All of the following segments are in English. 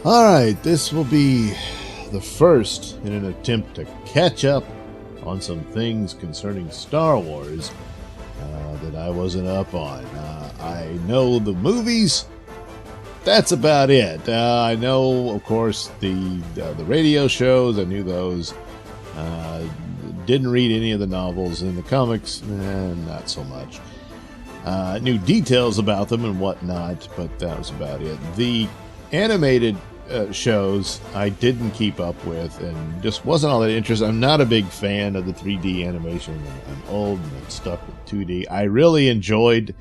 Alright, this will be the first in an attempt to catch up on some things concerning Star Wars that I wasn't up on. I know the movies. That's about it. I know, of course, the radio shows. I knew those. Didn't read any of the novels and the comics. Not so much. Knew details about them and whatnot, but that was about it. The animated shows I didn't keep up with and just wasn't all that interested. I'm not a big fan of the 3D animation. I'm old and I'm stuck with 2D. I really enjoyed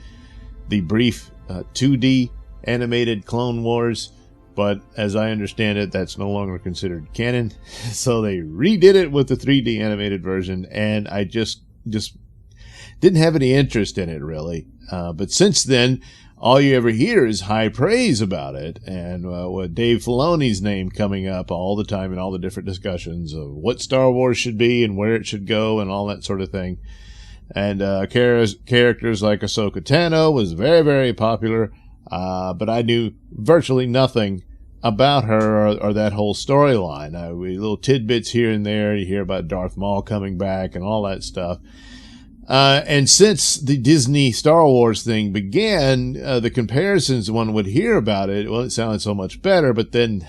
the brief 2D animated Clone Wars, but as I understand it, that's no longer considered canon. So they redid it with the 3D animated version, and I just didn't have any interest in it, really. But since then, all you ever hear is high praise about it, and with Dave Filoni's name coming up all the time in all the different discussions of what Star Wars should be and where it should go and all that sort of thing. And characters like Ahsoka Tano was very, very popular, but I knew virtually nothing about her or that whole storyline. Little tidbits here and there. You hear about Darth Maul coming back and all that stuff. And since the Disney Star Wars thing began, the comparisons one would hear about it, well, it sounded so much better, but then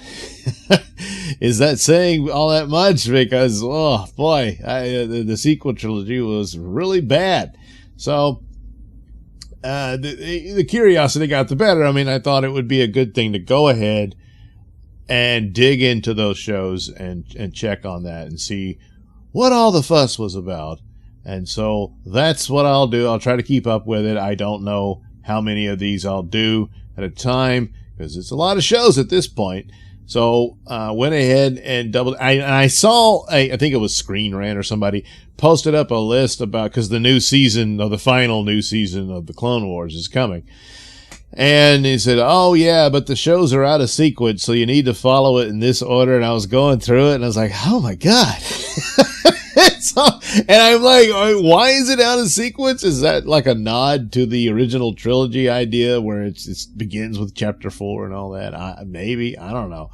is that saying all that much? Because, oh boy, the sequel trilogy was really bad. So, the curiosity got the better. I mean, I thought it would be a good thing to go ahead and dig into those shows and check on that and see what all the fuss was about. And so that's what I'll do. I'll try to keep up with it. I don't know how many of these I'll do at a time because it's a lot of shows at this point. So went ahead and I saw, I think it was Screen Rant or somebody posted up a list about, because the new season, or the final new season of the Clone Wars is coming. And he said, oh yeah, but the shows are out of sequence, so you need to follow it in this order. And I was going through it and I was like, oh my God. And I'm like, why is it out of sequence? Is that like a nod to the original trilogy idea where it begins with chapter 4 and all that? Maybe, I don't know.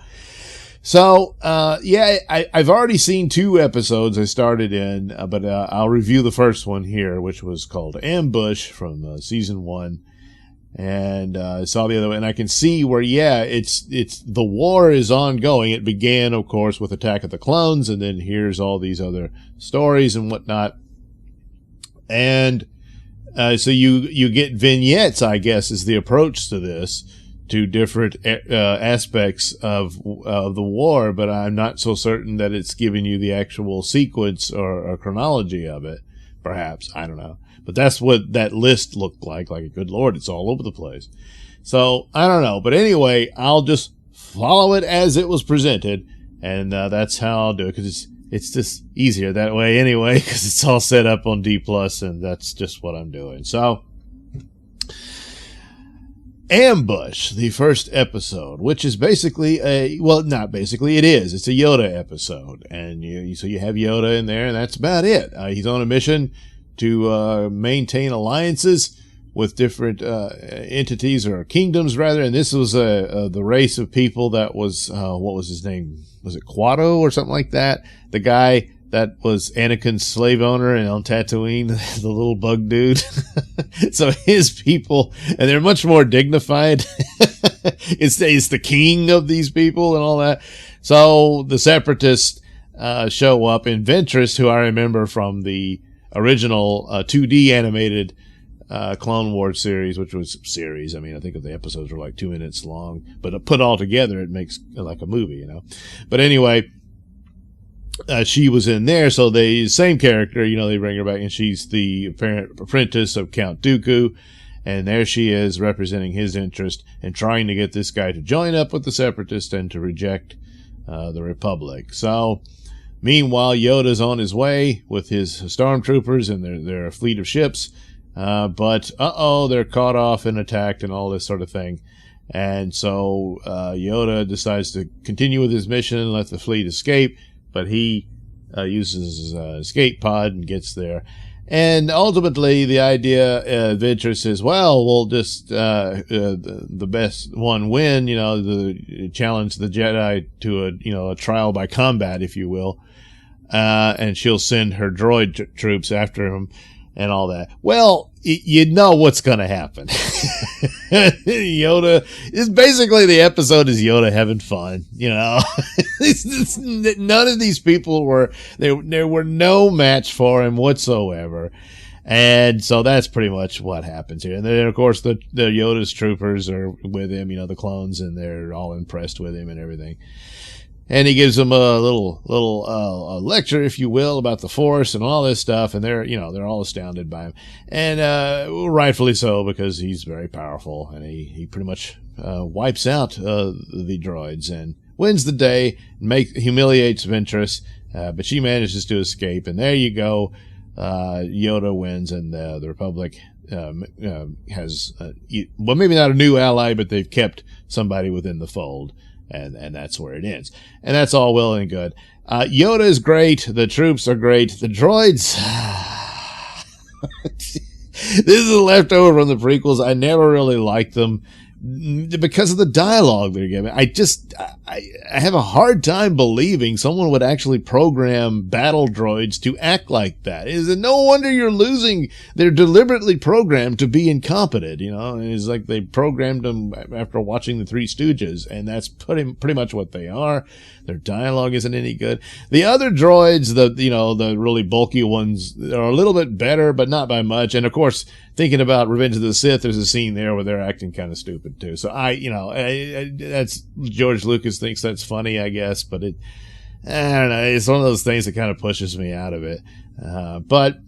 So, yeah, I've already seen 2 episodes I started in, but I'll review the first one here, which was called Ambush from season 1. And saw the other one, and I can see where, yeah, it's the war is ongoing. It began, of course, with Attack of the Clones, and then here's all these other stories and whatnot. And so you get vignettes, I guess, is the approach to this, to different aspects of the war. But I'm not so certain that it's giving you the actual sequence or chronology of it. Perhaps, I don't know. But that's what that list looked like. Like, good Lord, it's all over the place. So, I don't know. But anyway, I'll just follow it as it was presented. And that's how I'll do it. Because it's just easier that way anyway. Because it's all set up on D+. And that's just what I'm doing. So, Ambush, the first episode, which is basically well, not basically, it is. It's a Yoda episode. And so you have Yoda in there, and that's about it. He's on a mission to maintain alliances with different entities, or kingdoms rather. And this was the race of people that was, what was his name? Was it Quado or something like that? The guy that was Anakin's slave owner and on Tatooine, the little bug dude. So his people, and they're much more dignified. It's the king of these people and all that. So the Separatists show up in Ventress, who I remember from the original 2D animated Clone Wars series, which was series. I mean, I think the episodes were like 2 minutes long, but put all together, it makes like a movie, you know. But anyway, she was in there, so the same character, you know, they bring her back, and she's the apprentice of Count Dooku, and there she is representing his interest and trying to get this guy to join up with the Separatists and to reject the Republic. So, meanwhile, Yoda's on his way with his stormtroopers and their fleet of ships, but they're caught off and attacked and all this sort of thing. And so Yoda decides to continue with his mission and let the fleet escape, but he uses his escape pod and gets there. And ultimately, the idea of Ventress is, well, we'll just the best one win. The challenge the Jedi to a trial by combat, if you will, and she'll send her droid troops after him and all that. Well, you know what's going to happen. Yoda is basically, the episode is Yoda having fun. None of these people there were no match for him whatsoever. And so that's pretty much what happens here. And then, of course, the Yoda's troopers are with him, the clones, and they're all impressed with him and everything. And he gives them a little lecture, if you will, about the Force and all this stuff. And they're all astounded by him. And, rightfully so, because he's very powerful. And he pretty much, wipes out, the droids and wins the day, humiliates Ventress. But she manages to escape. And there you go. Yoda wins, and, the Republic, has, well, maybe not a new ally, but they've kept somebody within the fold. And that's where it ends. And that's all well and good. Yoda is great. The troops are great. The droids. This is a leftover from the prequels. I never really liked them because of the dialogue they're giving. I have a hard time believing someone would actually program battle droids to act like that. Is it no wonder you're losing? They're deliberately programmed to be incompetent, It's like they programmed them after watching the Three Stooges, and that's pretty much what they are. Their dialogue isn't any good. The other droids, the really bulky ones, are a little bit better, but not by much. And of course, thinking about Revenge of the Sith, there's a scene there where they're acting kind of stupid too. So that's George Lucas thinks that's funny, I guess, but I don't know. It's one of those things that kind of pushes me out of it. But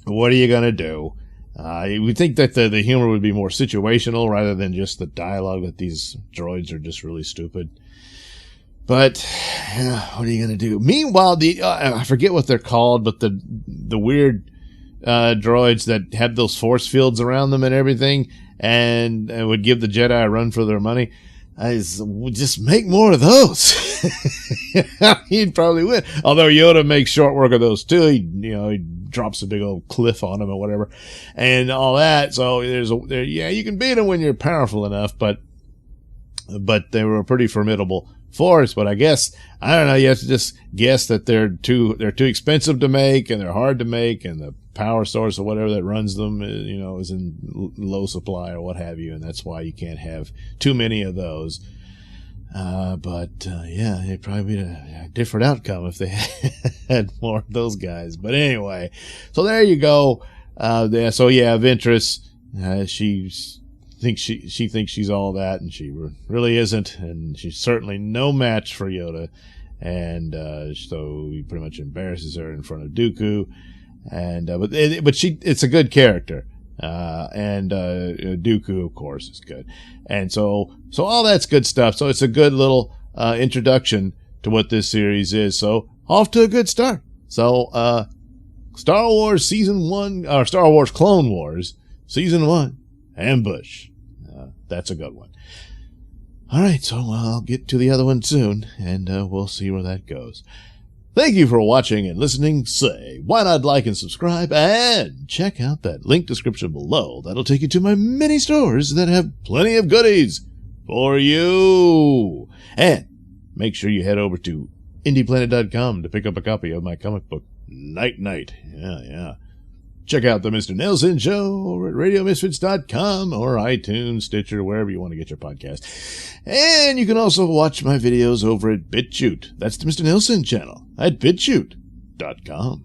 what are you going to do? You would think that the humor would be more situational rather than just the dialogue, that these droids are just really stupid. But what are you going to do? Meanwhile, I forget what they're called, but the weird droids that have those force fields around them and everything, and would give the Jedi a run for their money. Just make more of those. He'd probably win. Although Yoda makes short work of those too. He drops a big old cliff on them or whatever, and all that. So you can beat them when you're powerful enough, but they were a pretty formidable force. But I guess, I don't know, you have to just guess that they're too expensive to make, and they're hard to make, and the power source or whatever that runs them, is in low supply or what have you, and that's why you can't have too many of those. But it'd probably be a different outcome if they had more of those guys. But anyway, so there you go. Ventress, she thinks she's all that, and she really isn't, and she's certainly no match for Yoda. And so he pretty much embarrasses her in front of Dooku. And but it's a good character, and Dooku, of course, is good, and so all that's good stuff. So it's a good little introduction to what this series is. So off to a good start. So Star Wars Season 1, or Star Wars Clone Wars Season 1, Ambush. That's a good one. All right, so I'll get to the other one soon, and we'll see where that goes. Thank you for watching and listening. Say, why not like and subscribe, and check out that link description below. That'll take you to my many stores that have plenty of goodies for you. And make sure you head over to indieplanet.com to pick up a copy of my comic book, Night Night. Yeah. Check out the Mr. Nailsin Show over at RadioMisfits.com or iTunes, Stitcher, wherever you want to get your podcast. And you can also watch my videos over at BitChute. That's the Mr. Nailsin channel at BitChute.com.